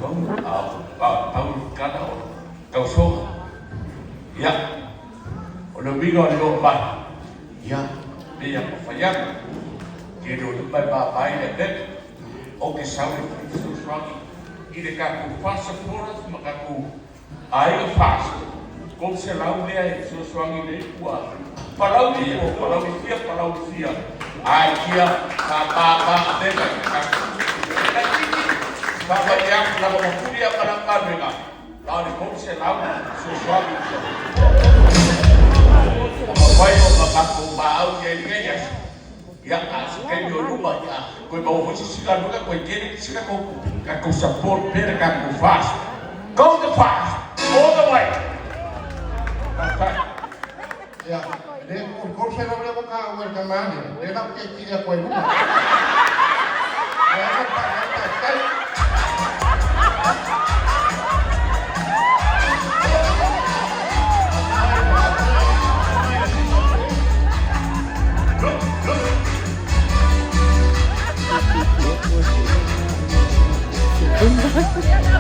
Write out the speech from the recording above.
Tau kata o kau soa. Ya. O le winga o le o mai. Ya. Mea ko whaianga. Ke ro le pai papai le te. O ke sau le whangi. I le kaku whasa fora ma kaku ai o whasa. Ko se lau lea e whangi le ua. Palau ni o, palau fia. Ai kia ka papa teka kaku. Papa yang lama mafuria para kamera. Lalu konsep lalu sesuatu. Apa yang makaku bau jadi kaya. Yang asal di rumah ya. Kau bawa posisi silam juga kau jadi siapa kau support per kau fast. Go the fast, all the way. Ya, dia konsep apa yang kau mereka mana? Dia nak kerja kau rumah. Look.